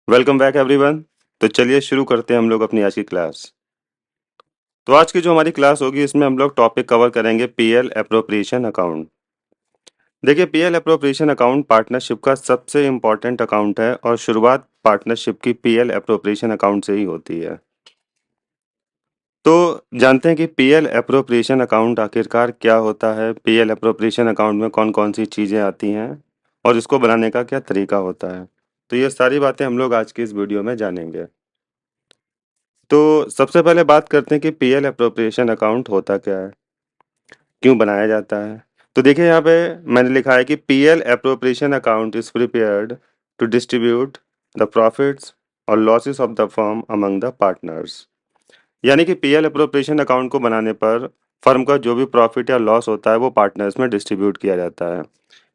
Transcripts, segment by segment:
Welcome back everyone. तो चलिए शुरू करते हैं हम लोग अपनी आज की क्लास। तो आज की जो हमारी क्लास होगी इसमें हम लोग टॉपिक कवर करेंगे पीएल एप्रोप्रिएशन अकाउंट। देखिए, पीएल एप्रोप्रिएशन अकाउंट पार्टनरशिप का सबसे इम्पोर्टेंट अकाउंट है और शुरुआत पार्टनरशिप की पीएल एप्रोप्रिएशन अकाउंट से ही होती है। तो जानते हैं कि पीएल एप्रोप्रिएशन अकाउंट आखिरकार क्या होता है, पीएल एप्रोप्रिएशन अकाउंट में कौन-कौन सी चीज़ें आती हैं और इसको बनाने का क्या तरीका होता है। तो ये सारी बातें हम लोग आज की इस वीडियो में जानेंगे। तो सबसे पहले बात करते हैं कि पीएल एप्रोप्रिएशन अकाउंट होता क्या है? क्यों बनाया जाता है? तो देखिए यहाँ पे मैंने लिखा है कि PL appropriation account is prepared to distribute the profits और losses of the firm among the partners. यानी कि पीएल एप्रोप्रिएशन अकाउंट को बनाने पर फर्म का जो भी प्रॉफिट या लॉस होता है वो पार्टनर्स में डिस्ट्रीब्यूट किया जाता है।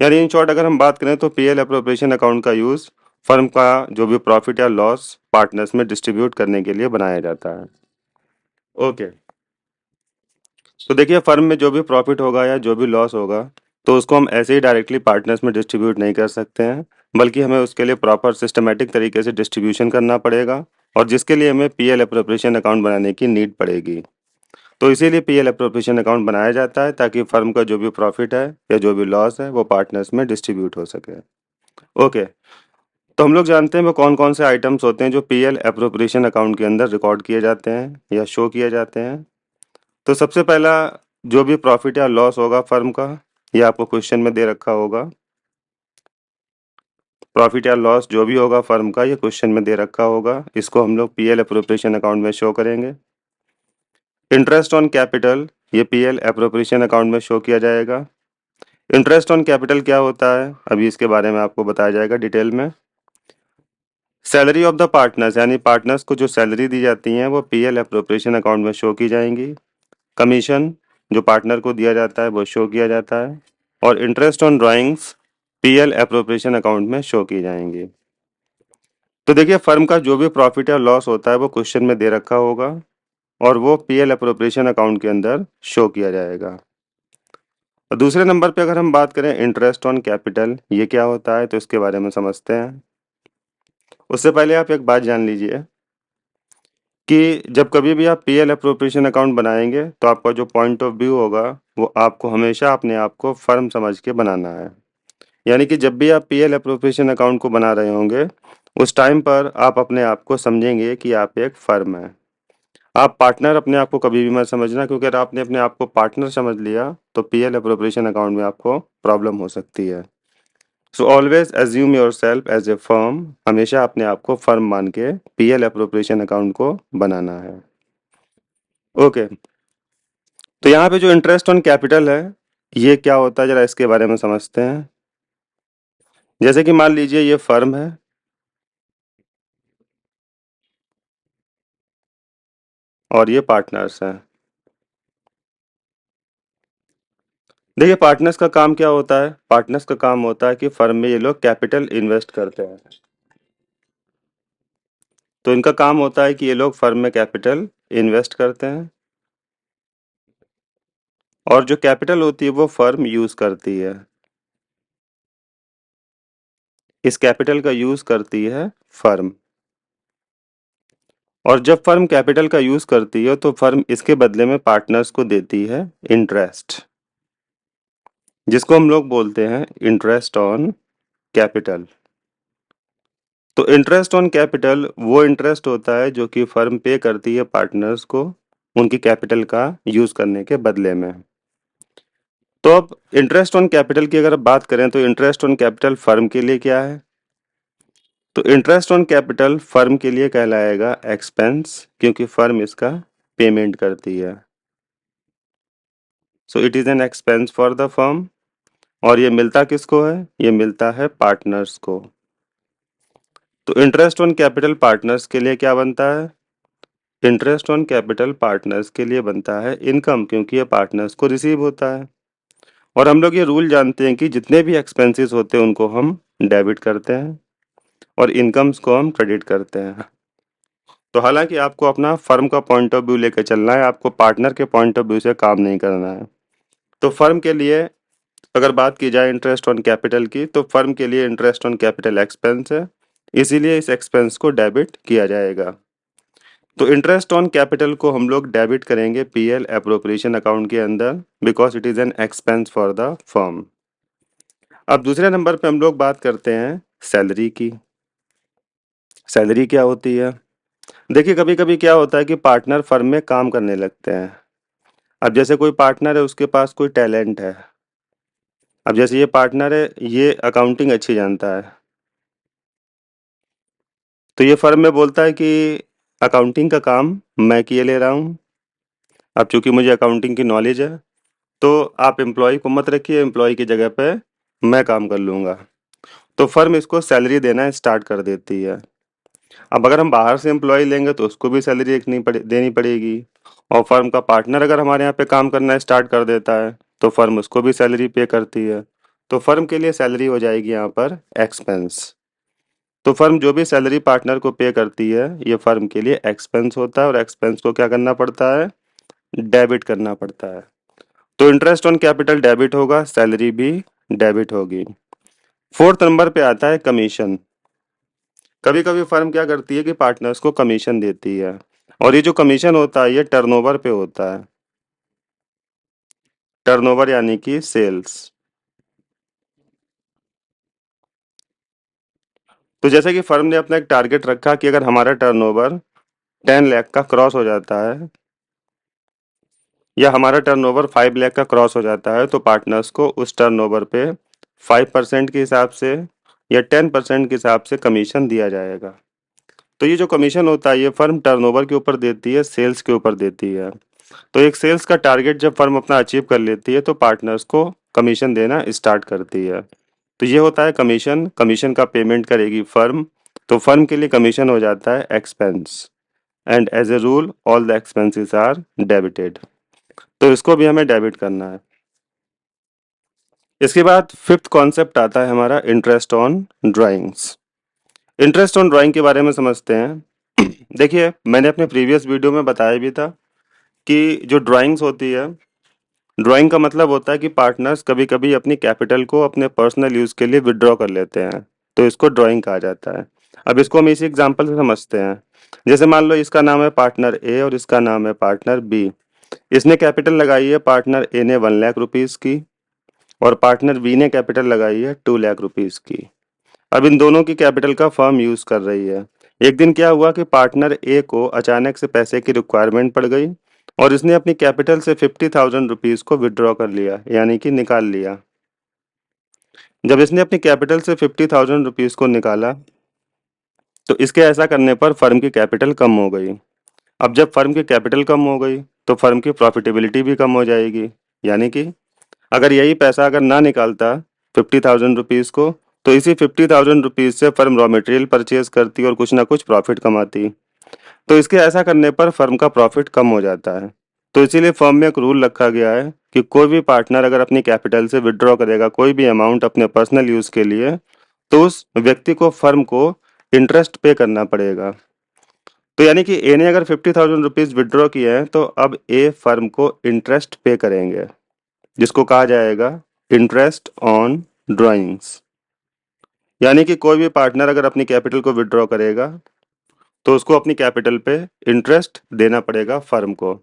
यानी इन शॉर्ट अगर हम बात करें तो पीएल एप्रोप्रिएशन अकाउंट का यूज़ फर्म का जो भी प्रॉफिट या लॉस पार्टनर्स में डिस्ट्रीब्यूट करने के लिए बनाया जाता है। ओके। तो देखिए फर्म में जो भी प्रॉफिट होगा या जो भी लॉस होगा तो उसको हम ऐसे ही डायरेक्टली पार्टनर्स में डिस्ट्रीब्यूट नहीं कर सकते हैं, बल्कि हमें उसके लिए प्रॉपर सिस्टमेटिक तरीके से डिस्ट्रीब्यूशन करना पड़ेगा और जिसके लिए हमें पीएल एप्रोप्रिएशन अकाउंट बनाने की नीड पड़ेगी। तो इसीलिए पीएल एप्रोप्रिएशन अकाउंट बनाया जाता है ताकि फर्म का जो भी प्रॉफिट है या जो भी लॉस है वो पार्टनर्स में डिस्ट्रीब्यूट हो सके। ओके। तो हम लोग जानते हैं वो कौन कौन से आइटम्स होते हैं जो पीएल एप्रोप्रिएशन अकाउंट के अंदर रिकॉर्ड किए जाते हैं या शो किए जाते हैं। तो सबसे पहला जो भी प्रॉफिट या लॉस होगा फर्म का, ये आपको क्वेश्चन में दे रखा होगा। प्रॉफिट या लॉस जो भी होगा फर्म का ये क्वेश्चन में दे रखा होगा, इसको हम लोग पीएल एप्रोप्रिएशन अकाउंट में शो करेंगे। इंटरेस्ट ऑन कैपिटल ये पीएल एप्रोप्रिएशन अकाउंट में शो किया जाएगा। इंटरेस्ट ऑन कैपिटल क्या होता है अभी इसके बारे में आपको बताया जाएगा डिटेल में। सैलरी ऑफ द पार्टनर्स यानी पार्टनर्स को जो सैलरी दी जाती है वो पीएल एप्रोप्रिएशन अकाउंट में शो की जाएंगी। कमीशन जो पार्टनर को दिया जाता है वो शो किया जाता है और interest on drawings PL appropriation account में शो की जाएंगी। तो देखिए फर्म का जो भी प्रॉफिट या लॉस होता है वो क्वेश्चन में दे रखा होगा और वो पीएल एप्रोप्रिएशन अकाउंट के अंदर शो किया जाएगा। और दूसरे नंबर पे अगर हम बात करें इंटरेस्ट ऑन कैपिटल ये क्या होता है तो इसके बारे में समझते हैं। उससे पहले आप एक बात जान लीजिए कि जब कभी भी आप पीएल एप्रोप्रिएशन अकाउंट बनाएंगे तो आपका जो पॉइंट ऑफ व्यू होगा वो आपको हमेशा अपने आप को फर्म समझ के बनाना है। यानी कि जब भी आप पीएल एप्रोप्रिएशन अकाउंट को बना रहे होंगे उस टाइम पर आप अपने आप को समझेंगे कि आप एक फर्म है। आप पार्टनर अपने आप को कभी भी मत समझना, क्योंकि अगर आपने अपने आप को पार्टनर समझ लिया तो पीएल एप्रोप्रिएशन अकाउंट में आपको प्रॉब्लम हो सकती है। So always assume yourself as a firm, हमेशा अपने आप को फर्म मान के पीएल एप्रोप्रिएशन अकाउंट को बनाना है। ओके। तो यहाँ पे जो इंटरेस्ट ऑन कैपिटल है ये क्या होता है जरा इसके बारे में समझते हैं। जैसे कि मान लीजिए ये फर्म है और ये पार्टनर्स हैं। देखिए पार्टनर्स का काम क्या होता है, पार्टनर्स का काम होता है कि फर्म में ये लोग कैपिटल इन्वेस्ट करते हैं। तो इनका काम होता है कि ये लोग फर्म में कैपिटल इन्वेस्ट करते हैं और जो कैपिटल होती है वो फर्म यूज करती है। इस कैपिटल का यूज करती है फर्म और जब फर्म कैपिटल का यूज करती है तो फर्म इसके बदले में पार्टनर्स को देती है इंटरेस्ट, जिसको हम लोग बोलते हैं इंटरेस्ट ऑन कैपिटल। तो इंटरेस्ट ऑन कैपिटल वो इंटरेस्ट होता है जो कि फर्म पे करती है पार्टनर्स को उनकी कैपिटल का यूज करने के बदले में। तो अब इंटरेस्ट ऑन कैपिटल की अगर बात करें तो इंटरेस्ट ऑन कैपिटल फर्म के लिए क्या है, तो इंटरेस्ट ऑन कैपिटल फर्म के लिए कहलाएगा एक्सपेंस, क्योंकि फर्म इसका पेमेंट करती है। So it is an expense for the firm और ये मिलता किसको है, ये मिलता है पार्टनर्स को। तो इंटरेस्ट ऑन कैपिटल पार्टनर्स के लिए क्या बनता है, इंटरेस्ट ऑन कैपिटल पार्टनर्स के लिए बनता है इनकम, क्योंकि ये पार्टनर्स को रिसीव होता है। और हम लोग ये रूल जानते हैं कि जितने भी एक्सपेंसेस होते हैं उनको हम डेबिट करते हैं और इनकम्स को हम क्रेडिट करते हैं। तो हालांकि आपको अपना फर्म का पॉइंट ऑफ व्यू लेकर चलना है, आपको पार्टनर के पॉइंट ऑफ व्यू से काम नहीं करना है। तो फर्म के लिए अगर बात की जाए इंटरेस्ट ऑन कैपिटल की तो फर्म के लिए इंटरेस्ट ऑन कैपिटल एक्सपेंस है इसीलिए इस एक्सपेंस को डेबिट किया जाएगा। तो इंटरेस्ट ऑन कैपिटल को हम लोग डेबिट करेंगे पीएल एप्रोप्रिएशन अकाउंट के अंदर, because it is an expense for the firm. अब दूसरे नंबर पे हम लोग बात करते हैं सैलरी की। सैलरी क्या होती है? देखिए, कभी कभी क्या होता है कि पार्टनर फर्म में काम करने लगते हैं। अब जैसे कोई पार्टनर है, उसके पास कोई टैलेंट है। अब जैसे ये पार्टनर है, ये अकाउंटिंग अच्छी जानता है, तो ये फर्म में बोलता है कि अकाउंटिंग का काम मैं किए ले रहा हूँ। अब चूंकि मुझे अकाउंटिंग की नॉलेज है, तो आप एम्प्लॉय को मत रखिए, एम्प्लॉय की जगह पे मैं काम कर लूँगा। तो फर्म इसको सैलरी देना स्टार्ट कर देती है। अब अगर हम बाहर से एम्प्लॉय लेंगे तो उसको भी सैलरी देनी पड़ेगी। और फर्म का पार्टनर अगर हमारे यहाँ पे काम करना स्टार्ट कर देता है, तो फर्म उसको भी सैलरी पे करती है। तो फर्म के लिए सैलरी हो जाएगी यहाँ पर एक्सपेंस। तो फर्म जो भी सैलरी पार्टनर को पे करती है, ये फर्म के लिए एक्सपेंस होता है, और एक्सपेंस को क्या करना पड़ता है? डेबिट करना पड़ता है। तो इंटरेस्ट ऑन कैपिटल डेबिट होगा, सैलरी भी डेबिट होगी। फोर्थ नंबर पे आता है कमीशन। कभी कभी फर्म क्या करती है कि पार्टनर्स को कमीशन देती है, और ये जो कमीशन होता है ये टर्नओवर पे होता है। टर्नओवर यानी कि सेल्स। तो जैसे कि फर्म ने अपना एक टारगेट रखा कि अगर हमारा टर्नओवर 10 लाख का क्रॉस हो जाता है, या हमारा टर्नओवर 5 लाख का क्रॉस हो जाता है, तो पार्टनर्स को उस टर्नओवर पे 5% के हिसाब से या 10% के हिसाब से कमीशन दिया जाएगा। तो ये जो कमीशन होता है, ये फर्म टर्नओवर के ऊपर देती है, सेल्स के ऊपर देती है। तो एक सेल्स का टारगेट जब फर्म अपना अचीव कर लेती है, तो पार्टनर्स को कमीशन देना स्टार्ट करती है। तो ये होता है कमीशन। कमीशन का पेमेंट करेगी फर्म, तो फर्म के लिए कमीशन हो जाता है expense, and as a rule all the expenses are debited. तो इसको भी हमें डेबिट करना है। इसके बाद फिफ्थ कॉन्सेप्ट आता है हमारा interest on drawings. Interest on drawing के बारे में समझते हैं। देखिए, मैंने अपने प्रीवियस वीडियो में बताया भी था कि जो ड्राइंग्स होती है, ड्राइंग का मतलब होता है कि पार्टनर्स कभी कभी अपनी कैपिटल को अपने पर्सनल यूज के लिए विड्रॉ कर लेते हैं, तो इसको ड्राइंग कहा जाता है। अब इसको हम इसी एग्जांपल से समझते हैं। जैसे मान लो इसका नाम है पार्टनर ए और इसका नाम है पार्टनर बी। इसने कैपिटल लगाई है पार्टनर ए ने 1 लाख रुपीज की, और पार्टनर बी ने कैपिटल लगाई है 2 लाख रुपीज की। अब इन दोनों की कैपिटल का फर्म यूज कर रही है। एक दिन क्या हुआ कि पार्टनर ए को अचानक से पैसे की रिक्वायरमेंट पड़ गई, और इसने अपनी कैपिटल से 50,000 रुपीज को विड्रॉ कर लिया, यानी कि निकाल लिया। जब इसने अपनी कैपिटल से 50,000 रुपीज को निकाला, तो इसके ऐसा करने पर फर्म की कैपिटल कम हो गई। अब जब फर्म की कैपिटल कम हो गई, तो फर्म की प्रॉफिटेबिलिटी भी कम हो जाएगी। यानी कि अगर यही पैसा अगर ना निकालता 50,000 रुपीज को, तो इसी 50,000 रुपीज से फर्म रॉ मटेरियल परचेज करती और कुछ ना कुछ प्रॉफिट कमाती। तो इसके ऐसा करने पर फर्म का प्रॉफिट कम हो जाता है। तो इसीलिए फर्म में एक रूल रखा गया है कि कोई भी पार्टनर अगर अपनी कैपिटल से विड्रॉ करेगा कोई भी अमाउंट अपने पर्सनल यूज के लिए, तो उस व्यक्ति को फर्म को इंटरेस्ट पे करना पड़ेगा। तो यानी कि ए ने अगर 50,000 रुपीज विड्रॉ किए हैं, तो अब ए फर्म को इंटरेस्ट पे करेंगे, जिसको कहा जाएगा इंटरेस्ट ऑन ड्राइंग्स। यानी कि कोई भी पार्टनर अगर अपनी कैपिटल को विड्रॉ करेगा, तो उसको अपनी कैपिटल पे इंटरेस्ट देना पड़ेगा फर्म को।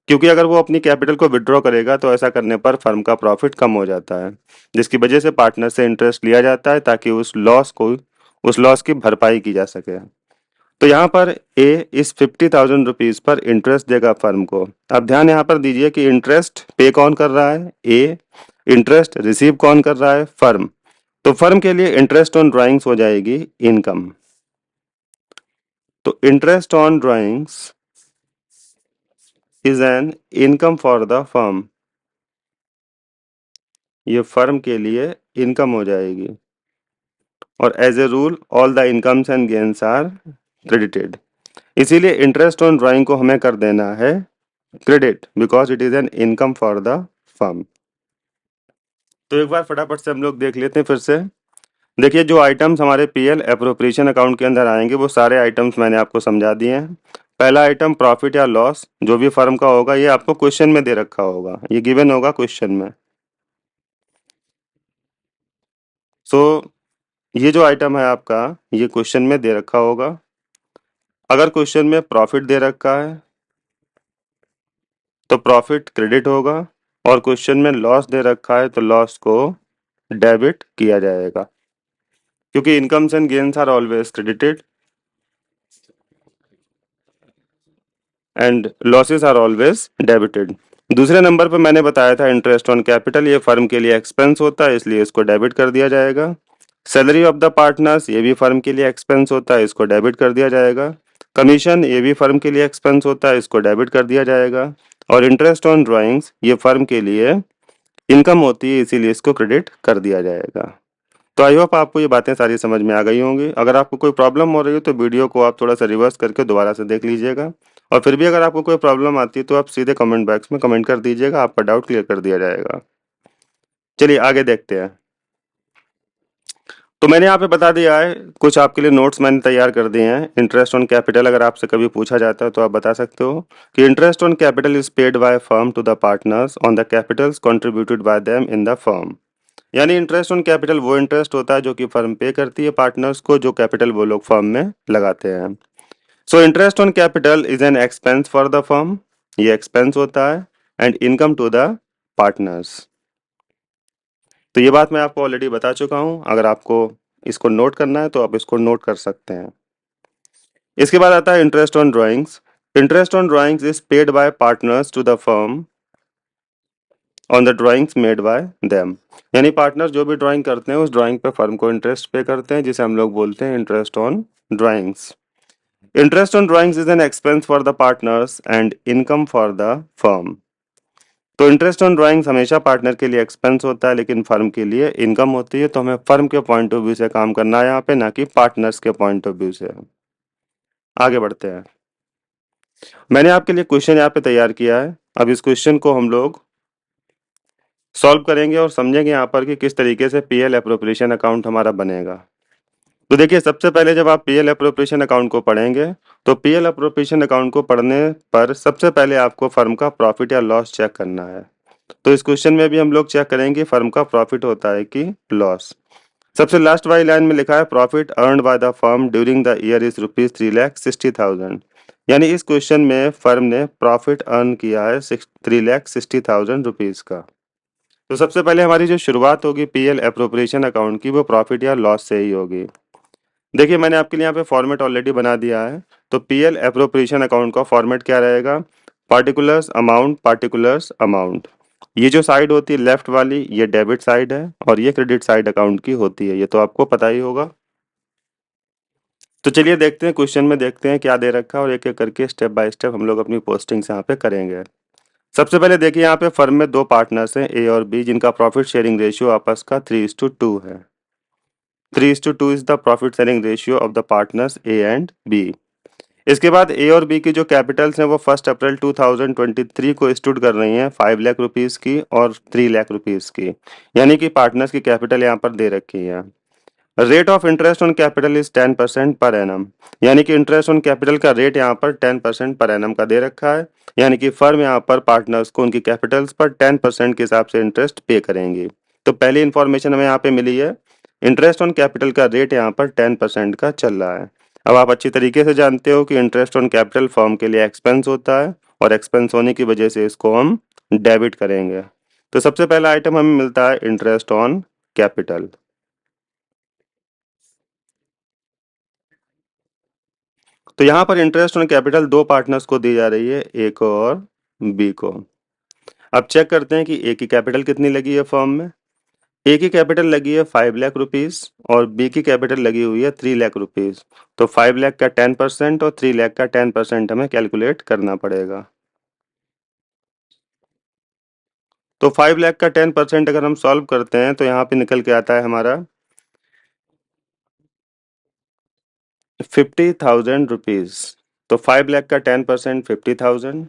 क्योंकि अगर वो अपनी कैपिटल को विड्रॉ करेगा, तो ऐसा करने पर फर्म का प्रॉफिट कम हो जाता है, जिसकी वजह से पार्टनर से इंटरेस्ट लिया जाता है ताकि उस लॉस की भरपाई की जा सके। तो यहाँ पर ए इस 50,000 रुपीज पर इंटरेस्ट देगा फर्म को। अब ध्यान यहाँ पर दीजिए कि इंटरेस्ट पे कौन कर रहा है? ए। इंटरेस्ट रिसीव कौन कर रहा है? फर्म। तो फर्म के लिए इंटरेस्ट ऑन ड्राइंग्स हो जाएगी इनकम। तो interest on drawings is an income for the firm. ये फर्म के लिए इनकम हो जाएगी, और as a rule all the incomes and gains are credited. इसीलिए इंटरेस्ट ऑन ड्राइंग को हमें कर देना है credit, because it is an income for the firm. तो एक बार फटाफट से हम लोग देख लेते हैं फिर से। देखिए, जो आइटम्स हमारे पीएल एप्रोप्रिएशन अकाउंट के अंदर आएंगे, वो सारे आइटम्स मैंने आपको समझा दिए हैं। पहला आइटम प्रॉफिट या लॉस जो भी फर्म का होगा, ये आपको क्वेश्चन में दे रखा होगा, ये गिवन होगा क्वेश्चन में। सो ये जो आइटम है आपका, ये क्वेश्चन में दे रखा होगा। अगर क्वेश्चन में प्रॉफिट दे रखा है तो प्रॉफिट क्रेडिट होगा, और क्वेश्चन में लॉस दे रखा है तो लॉस को डेबिट किया जाएगा, क्योंकि incomes and gains are always credited and losses are always debited. दूसरे नंबर पर मैंने बताया था इंटरेस्ट ऑन कैपिटल, ये फर्म के लिए एक्सपेंस होता है, इसलिए इसको डेबिट कर दिया जाएगा। सैलरी ऑफ द पार्टनर्स, ये भी फर्म के लिए एक्सपेंस होता है, इसको डेबिट कर दिया जाएगा। कमीशन, ये भी फर्म के लिए एक्सपेंस होता है, इसको डेबिट कर दिया जाएगा। और इंटरेस्ट ऑन ड्राइंग्स, ये फर्म के लिए इनकम होती है, इसीलिए इसको क्रेडिट कर दिया जाएगा। तो आई होप आपको ये बातें सारी समझ में आ गई होंगी। अगर आपको कोई प्रॉब्लम हो रही हो तो वीडियो को आप थोड़ा सा रिवर्स करके दोबारा से देख लीजिएगा, और फिर भी अगर आपको कोई प्रॉब्लम आती है तो आप सीधे कमेंट बॉक्स में कमेंट कर दीजिएगा, आपका डाउट क्लियर कर दिया जाएगा। चलिए आगे देखते हैं। तो मैंने यहाँ पे बता दिया है, कुछ आपके लिए नोट्स मैंने तैयार कर दिए हैं। इंटरेस्ट ऑन कैपिटल अगर आपसे कभी पूछा जाता है तो आप बता सकते हो कि interest on capital is paid by firm to the partners on the capitals contributed by them in the firm. यानी इंटरेस्ट ऑन कैपिटल वो इंटरेस्ट होता है जो कि फर्म पे करती है पार्टनर्स को, जो कैपिटल वो लोग फर्म में लगाते हैं। So interest on capital is an expense for the firm, ये एक्सपेंस होता है, and income to the partners. तो ये बात मैं आपको ऑलरेडी बता चुका हूँ, अगर आपको इसको नोट करना है तो आप इसको नोट कर सकते हैं। इसके बाद आता है interest on drawings. Interest on drawings is paid by partners to the firm on the drawings made by them. यानी पार्टनर जो भी ड्राइंग करते हैं उस ड्राइंग पे फर्म को इंटरेस्ट पे करते हैं, जिसे हम लोग बोलते हैं interest on drawings. Interest on drawings is an expense for the partners and income for the firm. तो इंटरेस्ट ऑन ड्राइंग्स हमेशा पार्टनर के लिए एक्सपेंस होता है, लेकिन फर्म के लिए इनकम होती है। तो हमें फर्म के पॉइंट ऑफ व्यू से काम करना है यहाँ पे, ना कि पार्टनर्स के पॉइंट ऑफ व्यू से। आगे बढ़ते हैं। मैंने आपके लिए क्वेश्चन यहाँ पे तैयार किया है। अब इस क्वेश्चन को हम लोग सॉल्व करेंगे और समझेंगे यहाँ पर कि किस तरीके से पीएल एप्रोप्रिएशन अकाउंट हमारा बनेगा। तो देखिए, सबसे पहले जब आप पीएल एप्रोप्रिएशन अकाउंट को पढ़ेंगे तो पीएल एप्रोप्रिएशन अकाउंट को पढ़ने पर सबसे पहले आपको फर्म का प्रॉफिट या लॉस चेक करना है। तो इस क्वेश्चन में भी हम लोग चेक करेंगे फर्म का प्रॉफिट होता है कि लॉस। सबसे लास्ट वाली लाइन में लिखा है profit earned by the firm during the year is ₹3,60,000। यानी इस क्वेश्चन में फर्म ने प्रॉफिट अर्न किया है ₹3,60,000 का। तो सबसे पहले हमारी जो शुरुआत होगी पीएल एप्रोप्रिएशन अकाउंट की, वो प्रॉफिट या लॉस से ही होगी। देखिए, मैंने आपके लिए यहाँ पे फॉर्मेट ऑलरेडी बना दिया है। तो पीएल एप्रोप्रिएशन अकाउंट का फॉर्मेट क्या रहेगा? Particulars amount, particulars amount. ये जो साइड होती है लेफ्ट वाली, ये डेबिट साइड है, और ये क्रेडिट साइड अकाउंट की होती है, ये तो आपको पता ही होगा। तो चलिए देखते हैं, क्वेश्चन में देखते हैं क्या दे रखा है, और एक एक करके स्टेप बाय स्टेप हम लोग अपनी पोस्टिंग्स यहाँ पे करेंगे। सबसे पहले देखिए, यहाँ पे फर्म में दो पार्टनर्स हैं, ए और बी, जिनका प्रॉफिट शेयरिंग रेशियो आपस का 3:2 है। 3:2 is the profit sharing ratio of the partners A and B. इसके बाद ए और बी की जो कैपिटल्स हैं वो 1 अप्रैल 2023 को स्टूड कर रही हैं 5 लाख रुपीस की और 3 लाख रुपीस की। यानी कि पार्टनर्स की कैपिटल यहाँ पर दे रखी है। Rate of interest on capital is 10% per annum. यानी कि इंटरेस्ट ऑन कैपिटल का रेट यहाँ पर 10% पर एनम का दे रखा है। यानी कि फर्म यहाँ पर पार्टनर्स को उनकी कैपिटल्स पर 10% के हिसाब से इंटरेस्ट पे करेंगी। तो पहली इंफॉर्मेशन हमें यहाँ पे मिली है, इंटरेस्ट ऑन कैपिटल का रेट यहाँ पर 10% का चल रहा है। अब आप अच्छी तरीके से जानते हो कि इंटरेस्ट ऑन कैपिटल फर्म के लिए एक्सपेंस होता है, और एक्सपेंस होने की वजह से इसको हम डेबिट करेंगे। तो सबसे पहला आइटम हमें मिलता है इंटरेस्ट ऑन कैपिटल। तो यहाँ पर इंटरेस्ट ऑन कैपिटल दो पार्टनर्स को दी जा रही है, ए को और बी को। अब चेक करते हैं कि ए की कैपिटल कितनी लगी है फर्म में। ए की कैपिटल लगी है 5 लाख रुपीस और बी की कैपिटल लगी हुई है 3 लाख रुपीस। तो 5 लाख का 10% और 3 लाख का 10% हमें कैलकुलेट करना पड़ेगा। तो 5 लाख का 10% अगर हम सॉल्व करते हैं तो यहाँ पे निकल के आता है हमारा 50,000 रुपीज। तो 5 लाख का 10% 50,000,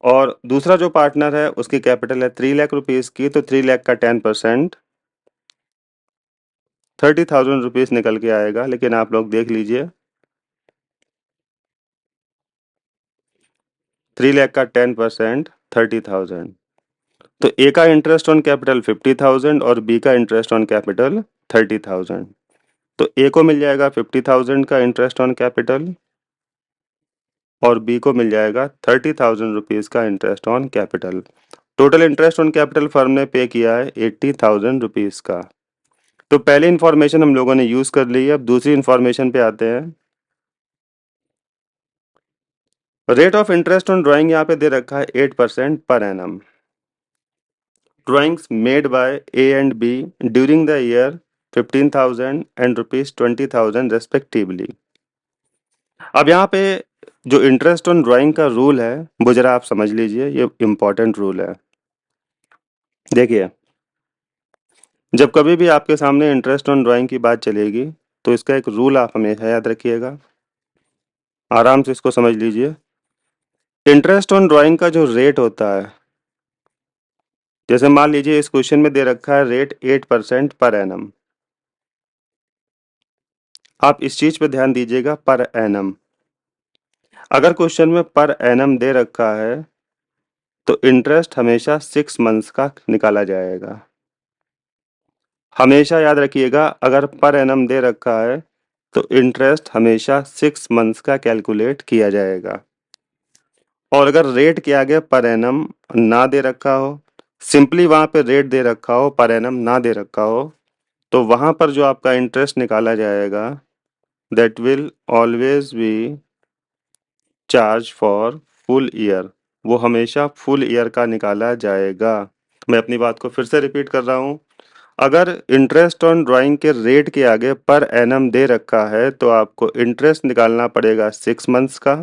और दूसरा जो पार्टनर है उसकी कैपिटल है 3 लाख रुपीस की, तो 3 लाख का 10% 30,000 रुपीज निकल के आएगा। लेकिन आप लोग देख लीजिए, 3 लाख का 10% 30,000। तो ए का इंटरेस्ट ऑन कैपिटल 50,000 और बी का इंटरेस्ट ऑन कैपिटल 30,000। तो ए को मिल जाएगा 50,000 का इंटरेस्ट ऑन कैपिटल और बी को मिल जाएगा 30,000 रुपीज़ का interest on capital. Total interest on capital firm ने पे किया है 80,000 रुपीज़ का। तो पहली इन्फॉर्मेशन हम लोगों ने यूज़ कर ली है। अब दूसरी इन्फॉर्मेशन पे आते हैं। Rate of interest on drawing यहाँ पे दे रखा है 8% per annum. Drawings made by A and B during the year 15,000 and rupees 20,000 respectively. अब यहाँ पे जो इंटरेस्ट ऑन ड्राइंग का रूल है वो जरा आप समझ लीजिए, ये इम्पोर्टेंट रूल है। देखिए, जब कभी भी आपके सामने इंटरेस्ट ऑन ड्राइंग की बात चलेगी तो इसका एक रूल आप हमेशा याद रखिएगा। आराम से इसको समझ लीजिए। इंटरेस्ट ऑन ड्राइंग का जो रेट होता है, जैसे मान लीजिए इस क्वेश्चन में दे रखा है रेट 8% पर एनम। आप इस चीज पे ध्यान दीजिएगा, पर एनम। अगर क्वेश्चन में पर एनम दे रखा है तो इंटरेस्ट हमेशा 6 मंथ्स का निकाला जाएगा। हमेशा याद रखिएगा, अगर पर एनम दे रखा है तो इंटरेस्ट हमेशा 6 मंथ्स का कैलकुलेट किया जाएगा। और अगर रेट के आगे पर एनम ना दे रखा हो, सिंपली वहां पे रेट दे रखा हो, पर एनम ना दे रखा हो, तो वहां पर जो आपका इंटरेस्ट निकाला जाएगा that will always be charge for full year. वो हमेशा फुल ईयर का निकाला जाएगा। मैं अपनी बात को फिर से रिपीट कर रहा हूँ। अगर इंटरेस्ट ऑन ड्राइंग के रेट के आगे पर एनम दे रखा है तो आपको इंटरेस्ट निकालना पड़ेगा 6 मंथ्स का।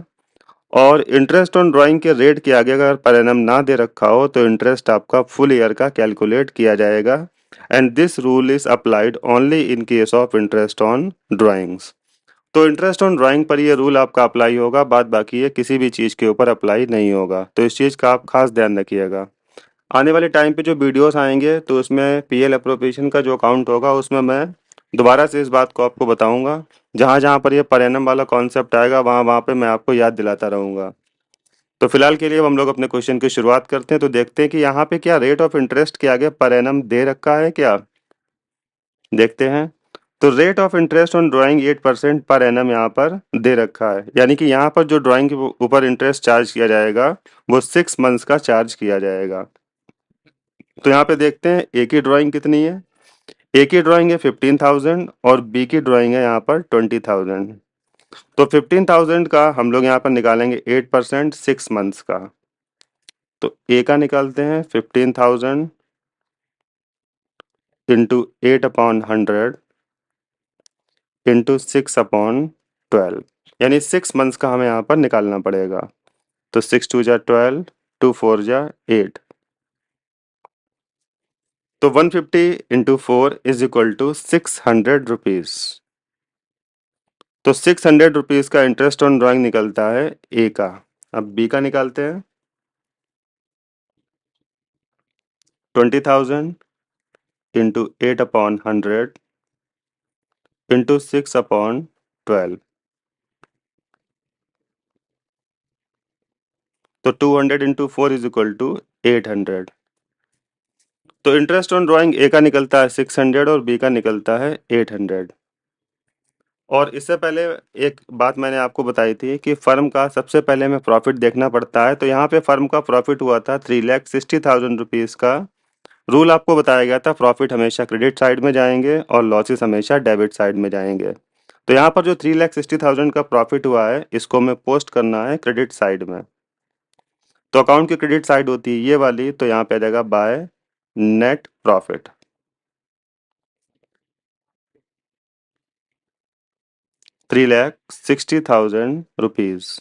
और इंटरेस्ट ऑन ड्राइंग के रेट के आगे अगर पर एनम ना दे रखा हो तो इंटरेस्ट आपका फुल ईयर का कैलकुलेट किया जाएगा। And this rule is applied only in case of interest on drawings. तो इंटरेस्ट ऑन ड्राइंग पर ये रूल आपका अप्लाई होगा, बात बाकी है किसी भी चीज़ के ऊपर अप्लाई नहीं होगा। तो इस चीज़ का आप खास ध्यान रखिएगा। आने वाले टाइम पे जो वीडियोस आएंगे तो उसमें पीएल अप्रोप्रिएशन का जो अकाउंट होगा उसमें मैं दोबारा से इस बात को आपको बताऊंगा। जहां जहां पर ये पर एनम वाला कॉन्सेप्ट आएगा वहां वहां पे मैं आपको याद दिलाता रहूंगा। तो फिलहाल के लिए अब हम लोग अपने क्वेश्चन की शुरुआत करते हैं। तो देखते हैं कि यहाँ पे क्या रेट ऑफ इंटरेस्ट के आगे पर एनम दे रखा है क्या। देखते हैं। तो rate of interest on drawing 8% per annum यहाँ पर दे रखा है, यानी कि यहाँ पर जो ड्राइंग के ऊपर इंटरेस्ट चार्ज किया जाएगा वो 6 मंथ्स का चार्ज किया जाएगा। तो यहाँ पे देखते हैं ए की ड्राइंग कितनी है। ए की ड्राइंग है 15,000 और बी की ड्राइंग है यहाँ पर 20,000। तो 15,000 का हम लोग यहाँ पर निकालेंगे 8% 6 मंथ्स का। तो ए का निकालते हैं 15,000 इंटू 8/100 इंटू 6/12, यानी 6 मंथ्स का हमें यहाँ पर निकालना पड़ेगा। तो 6 2 जा 12, 2 4 जा 8। तो 150 into 4 is equal to 600 rupees. तो 600 रुपीज का इंटरेस्ट ऑन ड्राइंग निकलता है ए का। अब बी का निकालते हैं। 20,000 इंटू 8/100 इंटू 6/12। तो 200 इंटू 4 इज इक्वल टू 800। तो इंटरेस्ट ऑन ड्राइंग ए का निकलता है 600 और बी का निकलता है 800। और इससे पहले एक बात मैंने आपको बताई थी कि फर्म का सबसे पहले हमें प्रॉफिट देखना पड़ता है। तो यहाँ पे फर्म का प्रॉफिट हुआ था 3,60,000 रुपीज़ का। रूल आपको बताया गया था, प्रॉफिट हमेशा क्रेडिट साइड में जाएंगे और लॉसेस हमेशा डेबिट साइड में जाएंगे। तो यहाँ पर जो 3,60,000 का प्रॉफिट हुआ है इसको हमें पोस्ट करना है क्रेडिट साइड में। तो अकाउंट की क्रेडिट साइड होती है ये वाली, तो यहाँ पे आ जाएगा बाय नेट प्रॉफिट। 3,60,000 रुपीज।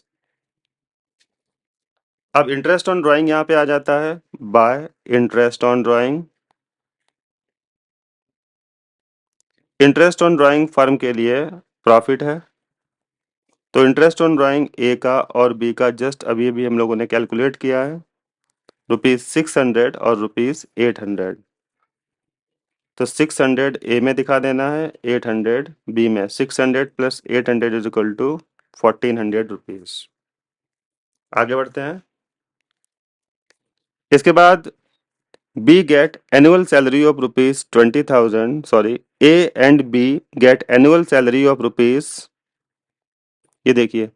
अब इंटरेस्ट ऑन ड्राइंग यहाँ पे आ जाता है bye interest on drawing. Interest on drawing firm के लिए प्रॉफिट है। तो इंटरेस्ट ऑन ड्राइंग ए का और बी का जस्ट अभी अभी हम लोगों ने कैलकुलेट किया है, ₹600 और ₹800। तो 600 ए में दिखा देना है, 800 बी में। 600 plus 800 is equal to 1,400 rupees. आगे बढ़ते हैं। इसके बाद B get annual salary of rupees 20,000. Sorry, A and B get annual salary of rupees. ये देखिए,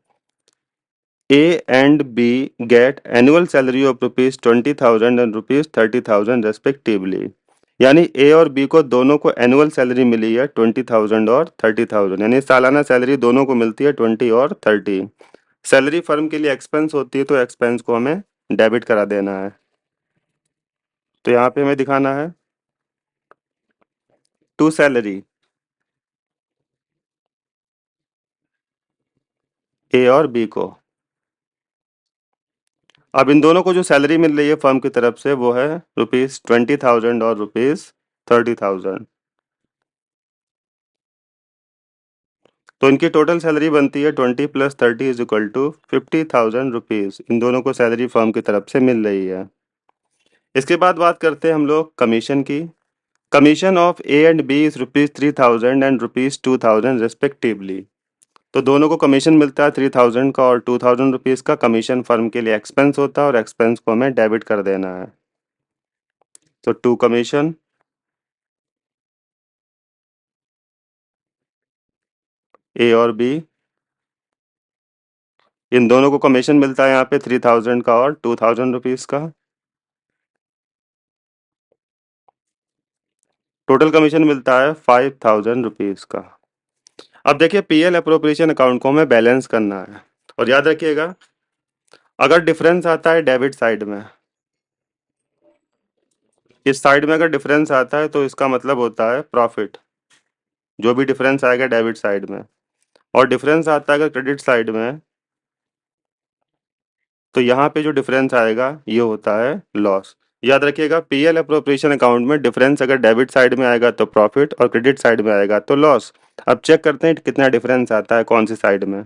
A and B get annual salary of rupees 20,000 and rupees 30,000 respectively. यानी A और B को दोनों को एनुअल सैलरी मिली है 20,000 और 30,000, यानी सालाना सैलरी दोनों को मिलती है 20 और 30। सैलरी फर्म के लिए एक्सपेंस होती है, तो एक्सपेंस को हमें डेबिट करा देना है। तो यहाँ पे हमें दिखाना है टू सैलरी ए और बी को। अब इन दोनों को जो सैलरी मिल रही है फर्म की तरफ से वो है रुपीज 20,000 और रुपीज 30,000। तो इनकी टोटल सैलरी बनती है 20 plus 30 is equal to 50,000 rupees. इन दोनों को सैलरी फर्म की तरफ से मिल रही है। इसके बाद बात करते हैं हम लोग कमीशन की। Commission of A and B is rupees 3,000 and rupees 2,000 respectively. तो दोनों को कमीशन मिलता है 3,000 का और 2,000 रुपीज का। कमीशन फर्म के लिए एक्सपेंस होता है और एक्सपेंस को हमें डेबिट कर देना है। तो टू कमीशन ए और बी, इन दोनों को कमीशन मिलता है यहाँ पे 3,000 का और 2,000 रुपीज का। टोटल कमीशन मिलता है 5,000 रुपीज का। अब देखिए पीएल अप्रोप्रिएशन अकाउंट को हमें बैलेंस करना है और याद रखिएगा अगर डिफरेंस आता है डेबिट साइड में, इस साइड में अगर डिफरेंस आता है तो इसका मतलब होता है प्रॉफिट। जो भी डिफरेंस आएगा डेबिट साइड में, और डिफरेंस आता है अगर क्रेडिट साइड में, तो यहाँ पे जो डिफरेंस आएगा ये होता है लॉस। याद रखिएगा पीएल अप्रोप्रिएशन अकाउंट में डिफरेंस अगर डेबिट साइड में आएगा तो प्रॉफिट और क्रेडिट साइड में आएगा तो लॉस। अब चेक करते हैं कितना डिफरेंस आता है कौन सी साइड में।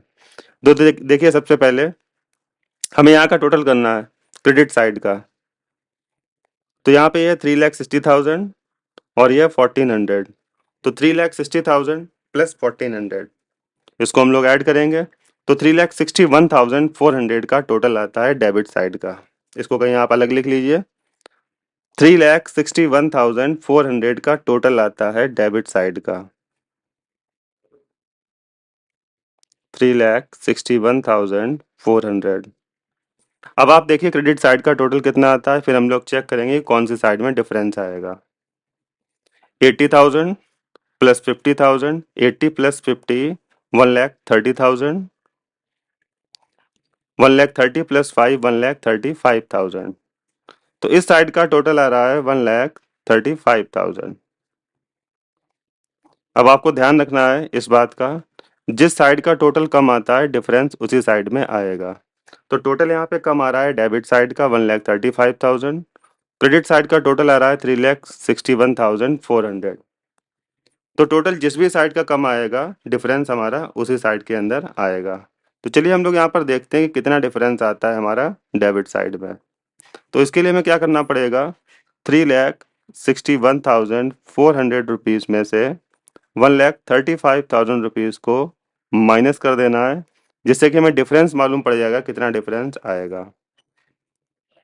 देखिए सबसे पहले हमें यहाँ का टोटल करना है क्रेडिट साइड का। तो यहाँ पे ये 3,60,000 और ये 1,400। तो 3,60,000 प्लस 1,400 इसको हम लोग ऐड करेंगे तो 3,61,400 का टोटल आता है डेबिट साइड का। इसको कहीं आप अलग लिख लीजिए। 3,61,400 का टोटल आता है डेबिट साइड का। 3,61,400। अब आप देखिए क्रेडिट साइड का टोटल कितना आता है, फिर हम लोग चेक करेंगे कौन सी साइड में डिफरेंस आएगा। 80,000 प्लस 50,000, 80 प्लस 50 1,30,000, 1,30,000 प्लस 5 1,35,000। तो इस साइड का टोटल आ रहा है 1,35,000। अब आपको ध्यान रखना है इस बात का, जिस साइड का टोटल कम आता है डिफरेंस उसी साइड में आएगा। तो टोटल यहाँ पे कम आ रहा है डेबिट साइड का 1,35,000, क्रेडिट साइड का टोटल आ रहा है 3,61,400। तो टोटल जिस भी साइड का कम आएगा डिफरेंस हमारा उसी साइड के अंदर आएगा। तो चलिए हम लोग यहाँ पर देखते हैं कि कितना डिफरेंस आता है हमारा डेबिट साइड में। तो इसके लिए हमें क्या करना पड़ेगा, 3,61,400 रुपीज़ में से 1,35,000 रुपीज़ को माइनस कर देना है, जिससे कि हमें डिफरेंस मालूम पड़ जाएगा कितना डिफरेंस आएगा।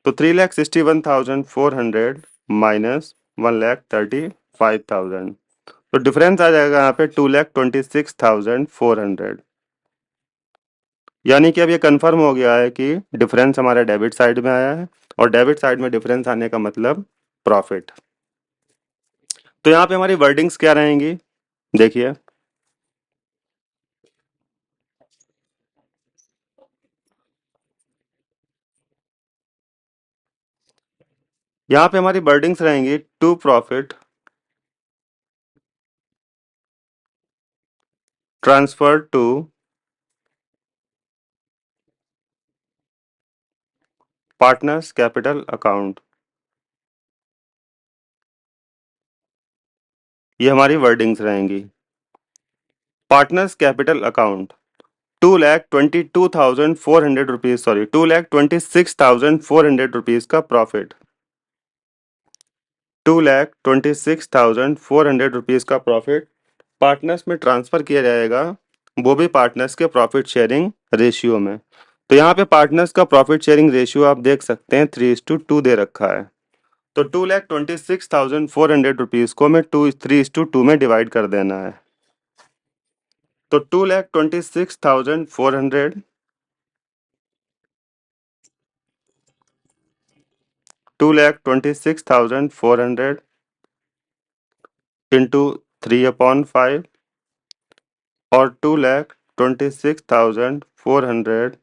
तो 3,61,400 माइनस 1,35,000, तो डिफरेंस आ जाएगा यहाँ पे 2,26,400। यानी कि अब ये कंफर्म हो गया है कि डिफरेंस हमारा डेबिट साइड में आया है और डेबिट साइड में डिफरेंस आने का मतलब प्रॉफिट। तो यहाँ पे हमारी वर्डिंग्स क्या रहेंगी, देखिए यहाँ पे हमारी वर्डिंग्स रहेंगी to profit transfer to partners capital account. ये हमारी वर्डिंग्स रहेंगी। Partners capital account 2,22,400 rupees, sorry 2,26,400 rupees का प्रॉफिट। 2,26,400 रुपीज का प्रॉफिट पार्टनर्स में ट्रांसफर किया जाएगा, वो भी पार्टनर्स के प्रॉफिट शेयरिंग रेशियो में। तो यहाँ पे पार्टनर्स का प्रॉफिट शेयरिंग रेशियो आप देख सकते हैं 3:2 दे रखा है। तो 2,26,400 को हमें 3:2 में डिवाइड कर देना है। तो 2,26,400 इंटू 3/5 और 2,26,400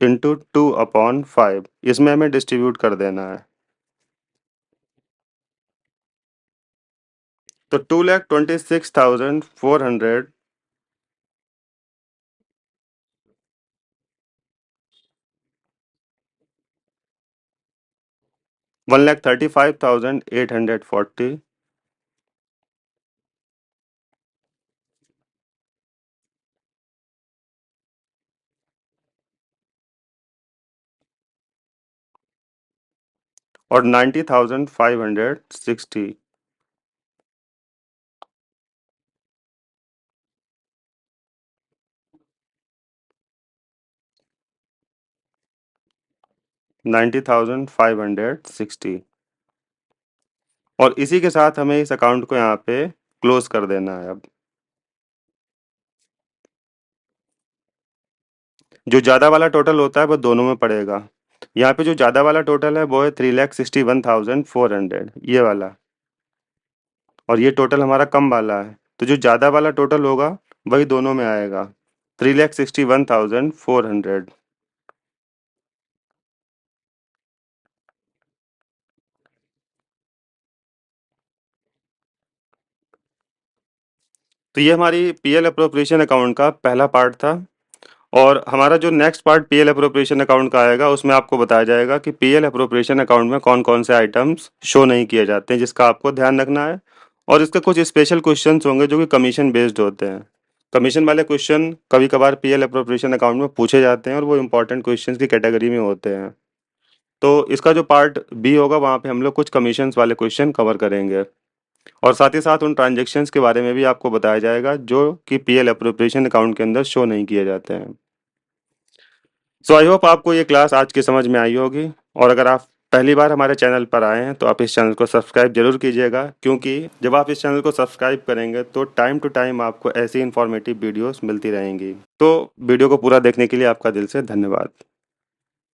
इंटू 2/5 इसमें हमें डिस्ट्रीब्यूट कर देना है। तो 2,26,400 1,35,840 और 90,560 90,560 और इसी के साथ हमें इस अकाउंट को यहाँ पे क्लोज कर देना है अब। जो ज़्यादा वाला टोटल होता है वो दोनों में पड़ेगा। यहाँ पे जो ज़्यादा वाला टोटल है वो है 3,61,400 ये वाला, और ये टोटल हमारा कम वाला है। तो जो ज़्यादा वाला टोटल होगा वही दोनों में आएगा, 3,61,400। तो ये हमारी पीएल अप्रोप्रिएशन अकाउंट का पहला पार्ट था। और हमारा जो next part PL appropriation account का आएगा उसमें आपको बताया जाएगा कि पीएल अप्रोप्रिएशन अकाउंट में कौन कौन से आइटम्स शो नहीं किए जाते हैं, जिसका आपको ध्यान रखना है। और इसके कुछ स्पेशल क्वेश्चंस होंगे जो कि कमीशन बेस्ड होते हैं। कमीशन वाले क्वेश्चन कभी कभार पीएल अप्रोप्रिएशन अकाउंट में पूछे जाते हैं और वो इंपॉर्टेंट क्वेश्चंस की कैटेगरी में होते हैं। तो इसका जो पार्ट बी होगा वहाँ पे हम लोग कुछ कमीशंस वाले क्वेश्चन कवर करेंगे, और साथ ही साथ उन ट्रांजैक्शंस के बारे में भी आपको बताया जाएगा जो कि पीएल अप्रोप्रिएशन अकाउंट के अंदर शो नहीं किए जाते हैं। सो आई होप आपको ये क्लास आज की समझ में आई होगी। और अगर आप पहली बार हमारे चैनल पर आए हैं तो आप इस चैनल को सब्सक्राइब जरूर कीजिएगा, क्योंकि जब आप इस चैनल को सब्सक्राइब करेंगे तो टाइम टू टाइम आपको ऐसी इन्फॉर्मेटिव वीडियोस मिलती रहेंगी। तो वीडियो को पूरा देखने के लिए आपका दिल से धन्यवाद।